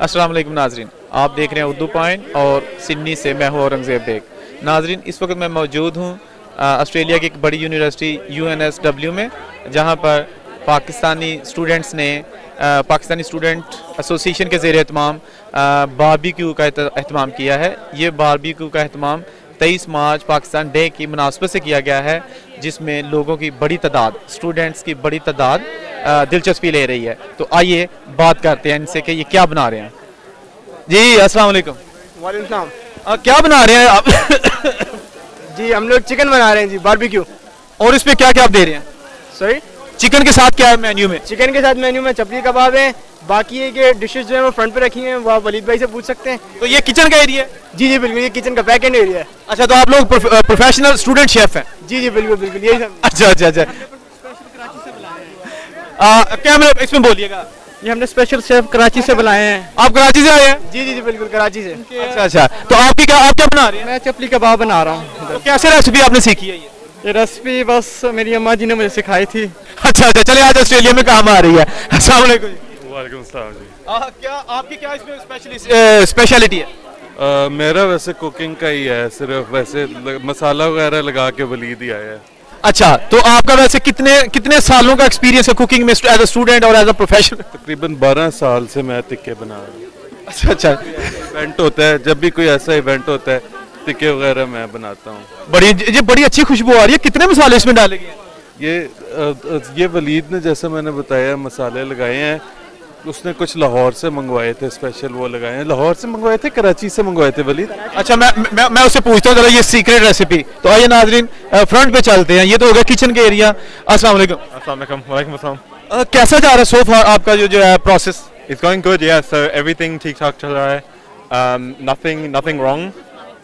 अस्सलाम वालेकुम नाजरीन, आप देख रहे हैं उर्दू पॉइंट और सिडनी से मैं हूँ औरंगज़ेब बेग। नाजरीन, इस वक्त मैं मौजूद हूँ ऑस्ट्रेलिया की एक बड़ी यूनिवर्सिटी UNSW में, जहाँ पर पाकिस्तानी स्टूडेंट्स ने पाकिस्तानी स्टूडेंट एसोसिएशन के ज़ेर एहतमाम बारबेक्यू का एहतमाम किया है। ये बारबेक्यू का एहतमाम 23 मार्च पाकिस्तान डे की मुनासबत से किया गया है, जिसमें लोगों की बड़ी तादाद, स्टूडेंट्स की बड़ी तादाद दिलचस्पी ले रही है। तो आइए बात करते हैं इनसे कि ये क्या बना रहे हैं। जी अस्सलाम वालेकुम। वालेकुम सलाम। क्या बना रहे हैं आप? जी हम लोग चिकन बना रहे हैं जी, बारबेक्यू। और इसमें क्या क्या आप दे रहे हैं? सॉरी, चिकन के साथ क्या है मेन्यू में? चिकन के साथ मेन्यू में चपली कबाब है, बाकी है कि डिशेस जो है वो फ्रंट पे रखी हैं, वो आप वलीद भाई से पूछ सकते हैं। तो ये किचन का एरिया है? जी जी बिल्कुल, ये किचन का बैक एंड एरिया है। अच्छा, तो आप लोग प्रोफेशनल स्टूडेंट शेफ हैं? जी जी बिल्कुल बिल्कुल, यही सब। अच्छा अच्छा अच्छा। क्या मतलब इसमें बोलिएगा? ये हमने स्पेशल शेफ कराची से बुलाए हैं। आप कराची से आए हैं? जी जी जी बिल्कुल, कराची से। अच्छा अच्छा, तो आप क्या बना रहे हैं? मैं चपली कबाब बना रहा हूँ। तो कैसे रेसिपी आपने सीखी है? ये रेसिपी बस मेरी अम्मा जी ने मुझे सिखाई थी। अच्छा अच्छा, चलिए आज ऑस्ट्रेलिया में काम आ रही है। अस्सलाम वालेकुम। वालेकुम सलाम जी। क्या आपकी क्या इसमें स्पेशलिटी है? मेरा वैसे कुकिंग का ही है, सिर्फ वैसे मसाला वगैरह लगा के वलीद ही आया है। अच्छा, तो आपका वैसे कितने सालों का एक्सपीरियंस है कुकिंग में एज अ स्टूडेंट और एज अ प्रोफेशनल? तकरीबन 12 साल से मैं टिक्के बना रहा हूँ। अच्छा अच्छा। इवेंट होता है, जब भी कोई ऐसा इवेंट होता है टिक्के वगैरह मैं बनाता हूँ। ये बड़ी अच्छी खुशबू आ रही है। कितने मसाले इसमें डाले गए हैं? ये वलीद ने, जैसे मैंने बताया, मसाले लगाए हैं। उसने कुछ लाहौर से मंगवाए थे, स्पेशल वो लगाए हैं। लाहौर से मंगवाए थे, कराची से मंगवाए थे वलीद। अच्छा, मैं उससे पूछता हूँ जरा ये सीक्रेट रेसिपी। तो आइए नाजरीन फ्रंट पे चलते हैं। ये तो हो गया किचन के एरिया। अस्सलाम वालेकुम। अस्सलाम वालेकुम। वालेकुम अस्सलाम। कैसा जा रहा है सो फार आपका जो है process? It's going good, yeah. So everything ठीक ठाक चल रहा है. Nothing wrong,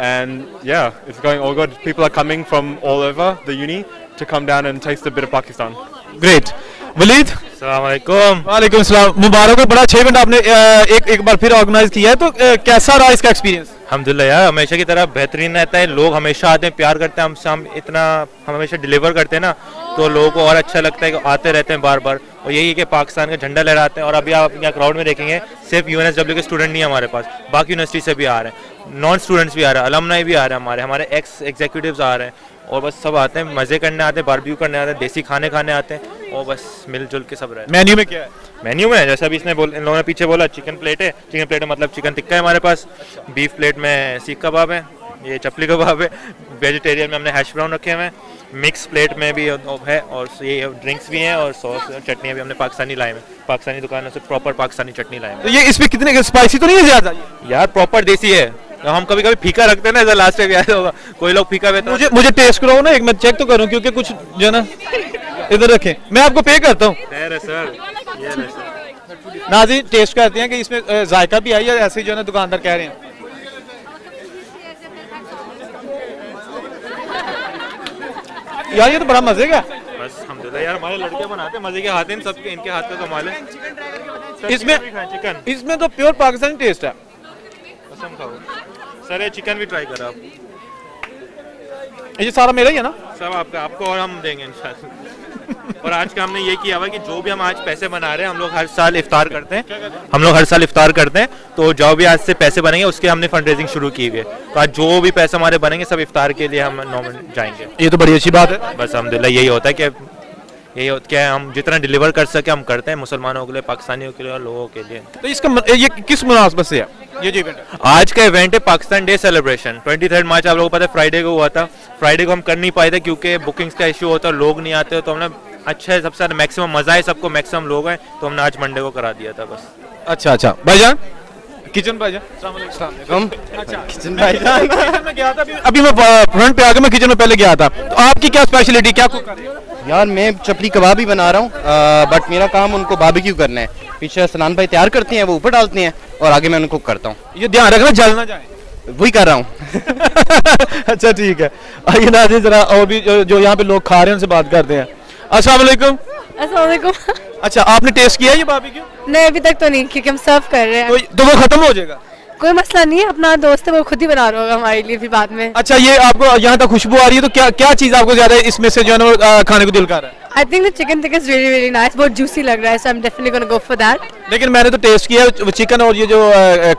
and yeah, it's going all good. People are coming from all over the uni to come down and taste a bit of Pakistan. Great. Waleed. अस्सलाम वालेकुम। वालेकुम सलाम। मुबारक हो, बड़ा अच्छा इवेंट आपने एक बार फिर ऑर्गेनाइज किया है। तो कैसा रहा इसका एक्सपीरियंस? अल्हम्दुलिल्लाह यार, हमेशा की तरह बेहतरीन रहता है। लोग हमेशा आते हैं, प्यार करते हैं हमसे। हम हमेशा डिलीवर करते हैं ना, तो लोगों को और अच्छा लगता है कि आते रहते हैं बार बार। और यही है कि पाकिस्तान का झंडा लहराते हैं। और अभी आप यहाँ क्राउड में देखेंगे, सिर्फ UNSW के स्टूडेंट नहीं है हमारे पास, बाकी यूनिवर्सिटी से भी आ रहे हैं, नॉन स्टूडेंट्स भी आ रहे हैं, अलमनाई भी आ रहे हैं, हमारे एक्स एग्जीक्यूटिव्स आ रहे हैं। और बस सब आते हैं, मज़े करने आते हैं, बारबेक्यू करने आते हैं, देसी खाने आते हैं, और बस मिलजुल के सब रहते हैं। मेन्यू में क्या है? मेन्यू में जैसे अभी इन लोगों ने पीछे बोला, चिकन प्लेट है। चिकन प्लेट मतलब चिकन टिक्का है हमारे पास। बीफ प्लेट में सीख कबाब है, ये चपली कबाब है। वेजिटेरियन में हमने हैश ब्राउन रखे हुए हैं। मिक्स प्लेट में भी है, और ये ड्रिंक्स भी हैं, और सॉस चटनी भी हमने पाकिस्तानी लाए हैं। पाकिस्तानी दुकानों से प्रॉपर पाकिस्तानी चटनी लाए हैं। तो ये इसमें कितने स्पाइसी तो नहीं है ज़्यादा? यार प्रॉपर देसी है। हम कभी कभी फीका रखते हैं ना, ऐसा लास्ट में आया होगा, कोई लोग फीका बेहतर। मुझे टेस्ट कराओ ना, एक मैं चेक तो करूं, क्योंकि कुछ जो है ना इधर रखें, मैं आपको पे करता हूँ। नाज़रीन टेस्ट करते हैं कि इसमें जायका भी आई है, ऐसे ही जो है ना दुकानदार कह रहे हैं। यार ये तो बड़ा मजे का। बस अल्हम्दुलिल्लाह यार, हमारे लड़के बनाते हैं, मजे के हाथ हैं सबके, इनके हाथ का कमाल है। इसमें तो प्योर पाकिस्तानी टेस्ट है। कसम खाओ सर, ये चिकन भी ट्राई करो आप। ये सारा मेरा ही है ना? सब आपको और हम देंगे इंशाल्लाह। और आज का हमने ये किया हुआ कि जो भी हम आज पैसे बना रहे हैं, हम लोग हर साल इफ्तार करते हैं, तो जो भी आज से पैसे बनेंगे उसके हमने फंड रेजिंग शुरू की हुई है। तो आज जो भी पैसे हमारे बनेंगे सब इफ्तार के लिए हम नॉमिनेट जाएंगे। ये तो बड़ी अच्छी बात है। बस अल्हम्दुलिल्लाह यही होता है कि हम जितना डिलीवर कर सके हम करते हैं, मुसलमानों के लिए, पाकिस्तानियों के लिए और लोगों के लिए। तो इसका ये किस मुनासबत से है ये जो इवेंट है? आज का इवेंट है पाकिस्तान डे सेलिब्रेशन। 23 मार्च आप लोगों को पता है फ्राइडे को हुआ था। फ्राइडे को हम कर नहीं पाए थे क्योंकि बुकिंग्स का इशू होता है, लोग नहीं आते, तो हमने अच्छा है, सबसे ज़्यादा मैक्सिमम मज़ा है सबको, मैक्सिमम लोग हैं, तो हमने आज मंडे को करा दिया था बस। अच्छा अच्छा भाईजान, किचन भाईजान। अच्छा किचन भाईजान मैं गया था अभी मैं फ्रंट पे आके मैं किचन में पहले गया था। तो आपकी क्या स्पेशलिटी, क्या कुक कर रहे हो? यार मैं चपली कबाब ही बना रहा हूँ, बट मेरा काम उनको बारबेक्यू करना है। पीछे सनान भाई तैयार करते हैं, वो ऊपर डालते हैं, और आगे मैं उनको करता हूँ। ये ध्यान रखना जल ना जाए, वही कर रहा हूँ। अच्छा ठीक है, आइए नाज़रीन जरा और भी जो यहाँ पे लोग खा रहे हैं उनसे बात करते हैं। अस्सलाम वालेकुम। अस्सलाम वालेकुम। अच्छा, आपने टेस्ट किया ये बारबेक्यू? नहीं अभी तक तो नहीं, क्योंकि हम सर्व कर रहे हैं। तो वो खत्म हो जाएगा? कोई मसला नहीं है, अपना दोस्त है, वो खुद ही बना रहा होगा हमारे लिए भी बाद में। अच्छा, ये आपको यहाँ तक खुशबू आ रही है, तो क्या क्या चीज़ आपको ज़्यादा इसमें से जो है ना खाने को दिल कर रहा है? I think the chicken tikka is really nice. बहुत juicy लग रहा है, so I'm definitely gonna go for that. लेकिन मैंने तो टेस्ट किया चिकन और ये जो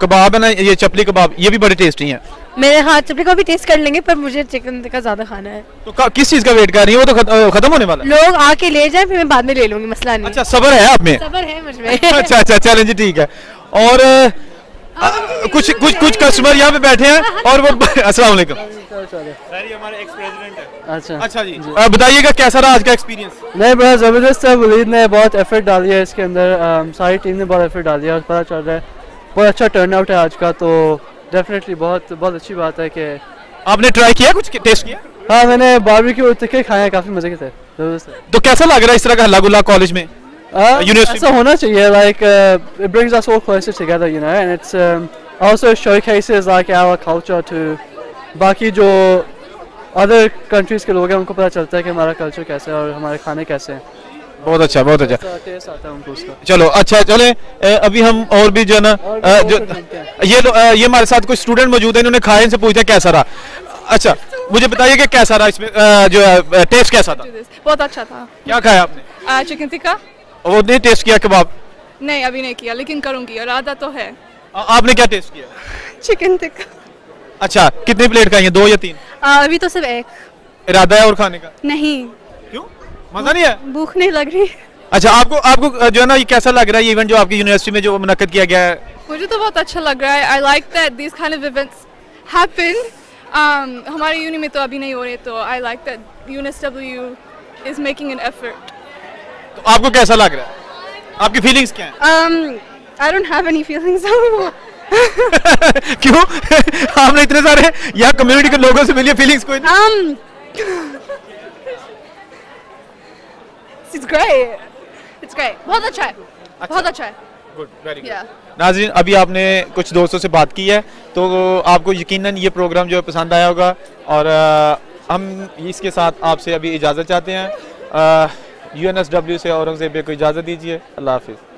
कबाब है ना, ये चपली कबाब, ये भी बड़े टेस्टी हैं। मेरे हाथ चपली का भी टेस्ट कर लेंगे, पर मुझे चिकन टिक्का ज़्यादा खाना है। तो किस चीज़ का वेट कर रही है? वो तो खत्म होने वाला है। लोग आके ले जाए, फिर मैं बाद में ले लूंगी, मसला नहीं। अच्छा, सब्र है आप में? सब्र है मुझ में। अच्छा, चलें जी, ठीक है। और कुछ कस्टमर यहाँ पे बैठे हैं और वो अस्सलाम वालेकुम। हमारे एक्स प्रेसिडेंट है। अच्छा जी, बताइएगा कैसा रहा आज का एक्सपीरियंस? नहीं, बड़ा ज़बरदस्त है। वलीद ने बहुत एफर्ट डाली है इसके अंदर, सारी टीम ने बहुत एफर्ट डाली है और पता चल रहा है बहुत अच्छा टर्न आउट है आज का। तो डेफिनेटली बहुत अच्छी बात है कि आपने ट्राई किया, कुछ टेस्ट किया? हाँ, मैंने बारबेक्यू टिक्के खाए हैं, काफ़ी मज़े के थे, ज़बरदस्त है। तो कैसा लग रहा है इस तरह का हल्ला गुल्ला कॉलेज में? ऐसा होना चाहिए, like it brings us all closer together, you know, and it's also showcases like our culture to बाकी जो other countries के लोग हैं उनको पता चलता है कि हमारा कल्चर कैसा है और हमारे खाने कैसे हैं। बहुत अच्छा, बहुत अच्छा टेस्ट आता है उनको उसका। चलो अच्छा, चले अभी हम और भी जो है ना ये हमारे साथ कुछ स्टूडेंट मौजूद हैं, इन्होंने खाया, इनसे पूछते हैं कैसा रहा। अच्छा, मुझे बताइए कि कैसा रहा इसमें जो है टेस्ट कैसा था? बहुत अच्छा था। क्या खाया आपने? चिकन टिक्का। वो नहीं टेस्ट किया कबाब? नहीं, अभी नहीं किया, लेकिन करूंगी, इरादा तो है। आपने क्या टेस्ट किया? चिकन टिक्का। अच्छा, कितनी प्लेट खाई है? 2 या 3? अभी तो सिर्फ एक। इरादा है और खाने का? नहीं। क्यों, मजा नहीं है? भूख नहीं लग रही। अच्छा, आपको जो है ना ये कैसा लग रहा है, ये इवेंट जो आपकी यूनिवर्सिटी में जो मुनक्कद किया गया है? मुझे तो बहुत अच्छा लग रहा है। I like that this kind of events happen. हमारे यूनि में तो अभी नहीं हो रहे, तो I like that UNSW is making an effort. तो आपको कैसा लग रहा है? आपकी फीलिंग्स क्या हैं? I don't have any feelings. क्यों? आपने इतने सारे यहाँ कम्युनिटी के लोगों से मिली, फीलिंग्स कोई नहीं? It's great. It's great. बहुत अच्छा है। बहुत अच्छा है। Good, very good. Yeah. नाज़रीन, अभी आपने कुछ दोस्तों से बात की है, तो आपको यकीनन ये प्रोग्राम जो है पसंद आया होगा और हम इसके साथ आपसे अभी इजाज़त चाहते हैं। UNSW से औरंगज़ेब को इजाज़त दीजिए। अल्लाह हाफिज़।